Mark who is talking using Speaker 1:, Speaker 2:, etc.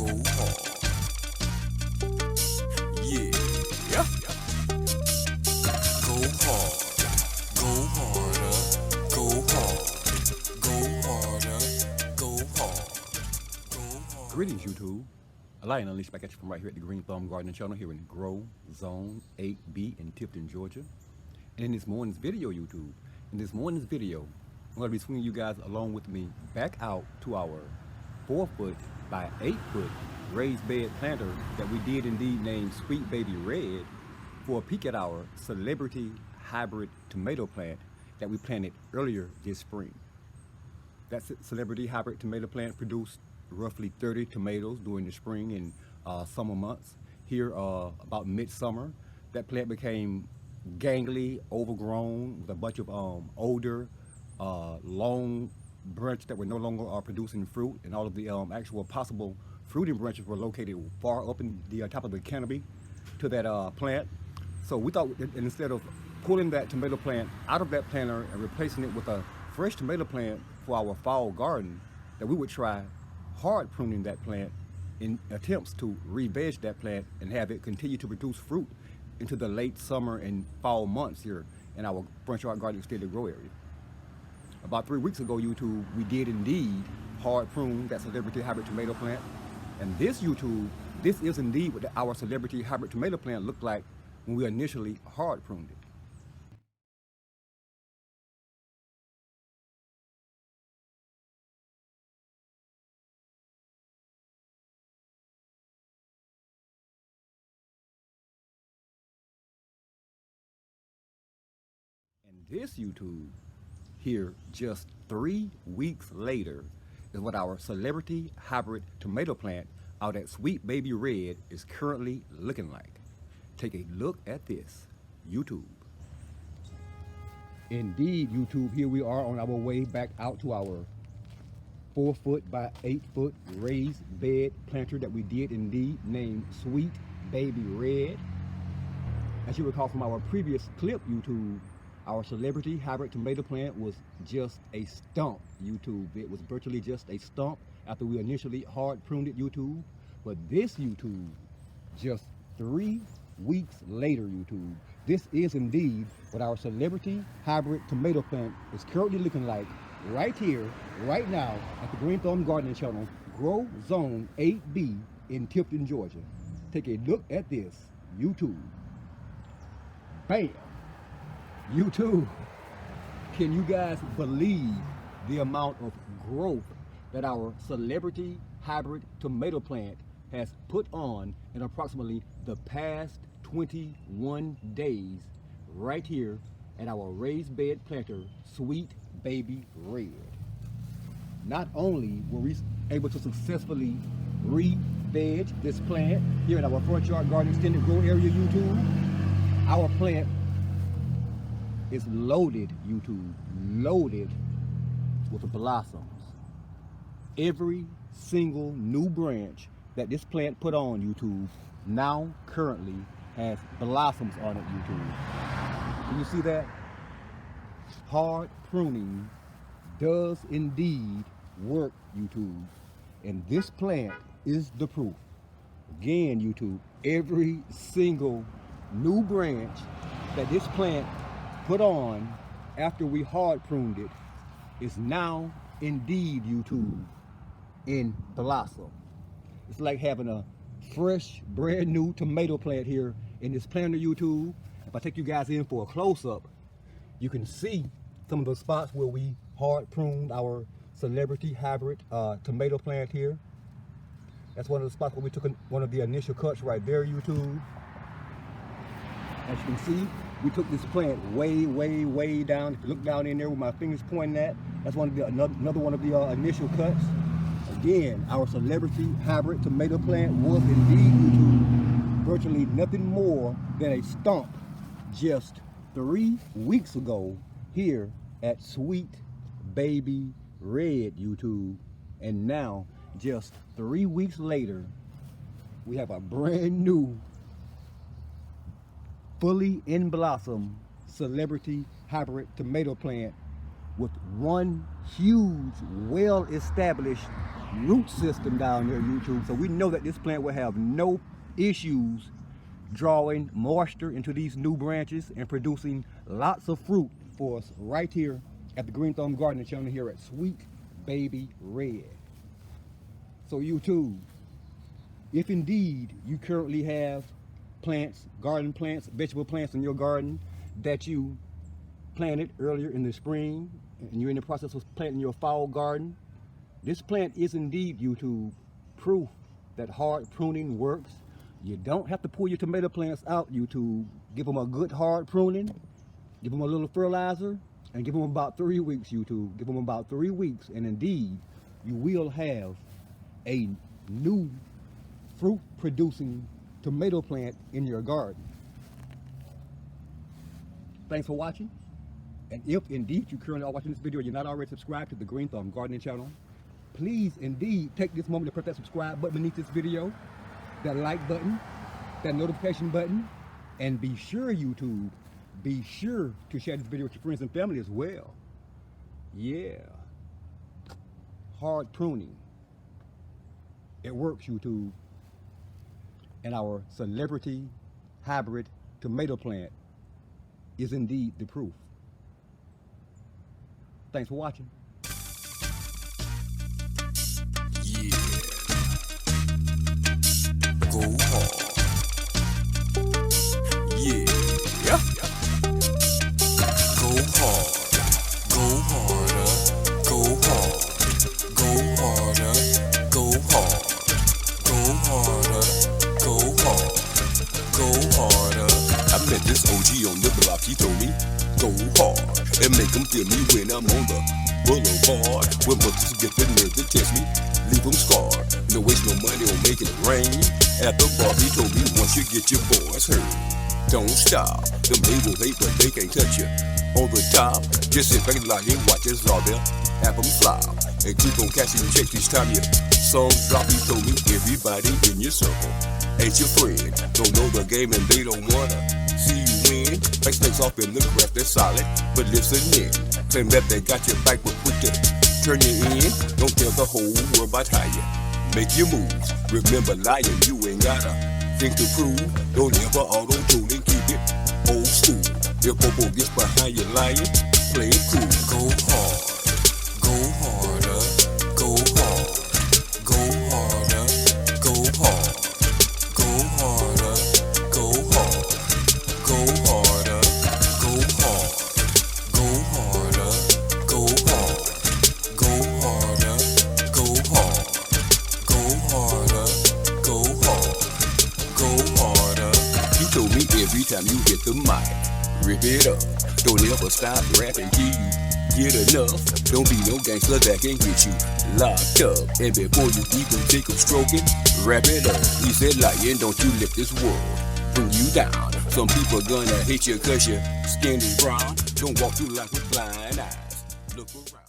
Speaker 1: go hard. Yeah, yeah. Go hard, go harder, go hard, go harder, go hard, go hard.
Speaker 2: Greetings, YouTube. A lion unleashed back at you from right here at the Green Thumb Gardening Channel here in Grow Zone 8B in Tifton, Georgia. And in this morning's video, YouTube, I'm going to be swinging you guys along with me back out to our 4-foot by 8-foot raised bed planter that we did indeed name Sweet Baby Red for a peek at our celebrity hybrid tomato plant that we planted earlier this spring. That celebrity hybrid tomato plant produced roughly 30 tomatoes during the spring and summer months. Here about midsummer, that plant became gangly, overgrown with a bunch of older, long branches that were no longer producing fruit, and all of the actual possible fruiting branches were located far up in the top of the canopy to that plant. So we thought that instead of pulling that tomato plant out of that planter and replacing it with a fresh tomato plant for our fall garden, that we would try hard pruning that plant in attempts to re-veg that plant and have it continue to produce fruit into the late summer and fall months here in our front yard garden extended grow area. About 3 weeks ago, YouTube, we did indeed hard prune that celebrity hybrid tomato plant. And this, YouTube, this is indeed what our celebrity hybrid tomato plant looked like when we initially hard pruned it. And this, YouTube, here just 3 weeks later is what our celebrity hybrid tomato plant out at Sweet Baby Red is currently looking like. Take a look at this, YouTube. Indeed, YouTube, here we are on our way back out to our 4-foot by 8-foot raised bed planter that we did indeed name Sweet Baby Red. As you recall from our previous clip, YouTube, our celebrity hybrid tomato plant was just a stump, YouTube. It was virtually just a stump after we initially hard pruned it, YouTube. But this, YouTube, just 3 weeks later, YouTube, this is indeed what our celebrity hybrid tomato plant is currently looking like right here, right now at the Green Thumb Gardening Channel, Grow Zone 8B in Tifton, Georgia. Take a look at this, YouTube. Bam! YouTube, can you guys believe the amount of growth that our celebrity hybrid tomato plant has put on in approximately the past 21 days right here at our raised bed planter, Sweet Baby Red? Not only were we able to successfully re-veg this plant here in our front yard garden extended grow area, YouTube, our plant is loaded, YouTube, loaded with blossoms. Every single new branch that this plant put on, YouTube, now currently has blossoms on it, YouTube. Can you see that? Hard pruning does indeed work, YouTube. And this plant is the proof. Again, YouTube, every single new branch that this plant put on after we hard pruned it is now indeed, YouTube, in blossom. It's like having a fresh, brand new tomato plant here in this planter, YouTube. If I take you guys in for a close-up, you can see some of the spots where we hard pruned our celebrity hybrid tomato plant here. That's one of the spots where we took one of the initial cuts right there, YouTube. As you can see, we took this plant way, way, way down. If you look down in there with my fingers pointing at, that's another one of the initial cuts. Again, our celebrity hybrid tomato plant was indeed, YouTube, virtually nothing more than a stump just 3 weeks ago here at Sweet Baby Red, YouTube. And now, just 3 weeks later, we have a brand new, fully in blossom celebrity hybrid tomato plant with one huge, well-established root system down there, YouTube. So we know that this plant will have no issues drawing moisture into these new branches and producing lots of fruit for us right here at the Green Thumb Gardening Channel here at Sweet Baby Red. So YouTube, if indeed you currently have plants, garden plants, vegetable plants in your garden that you planted earlier in the spring and you're in the process of planting your fall garden, this plant is indeed, YouTube, proof that hard pruning works. You don't have to pull your tomato plants out, YouTube. Give them a good hard pruning, give them a little fertilizer, and give them about 3 weeks, YouTube. Give them about 3 weeks, and indeed, you will have a new fruit-producing tomato plant in your garden. Thanks for watching. And if indeed you currently are watching this video and you're not already subscribed to the Green Thumb Gardening Channel, please indeed take this moment to press that subscribe button beneath this video, that like button, that notification button, and be sure, YouTube, be sure to share this video with your friends and family as well. Yeah. Hard pruning. It works, YouTube. And our celebrity hybrid tomato plant is indeed the proof. Thanks for watching.
Speaker 1: Yeah. Go hard. Yeah. Go hard. Go harder. Go hard. Go harder. Go hard. Go harder. Go hard. Go harder. I met this OG on the block. He told me, go hard and make them feel me when I'm on the boulevard. When mothers get the nerve to test me, leave them scarred. No waste no money on making it rain. At the bar, he told me once you get your boys heard, don't stop. Them they will hate, but they can't touch you. On the top, just sit back and lie and watch as all their apple fly. And keep on cashing checks each time your songs drop. He told me everybody in your circle ain't your friend. Don't know the game and they don't wanna see you win. Like snakes off in the grass, they're solid, but listen in. Claim that they got your back, but quick to turn you in. Don't tell the whole world about how you make your moves. Remember lying, you ain't gotta think to prove. Don't ever auto-tune and keep it old school. If Popo gets behind you lying, play it cool. Go hard, go harder, go hard, go harder, go hard, go harder, go hard, go harder, go hard, go harder, go hard, go harder, go hard, go harder, go hard, go harder. He told me every time you hit the mic, rip it up. Don't ever stop rapping till you get enough. Don't be no gangster that can get you locked up. And before you even take a stroking, wrap it up. He said, lying, don't you let this world bring you down. Some people gonna hate you cause your skin is brown. Don't walk through life with blind eyes. Look around.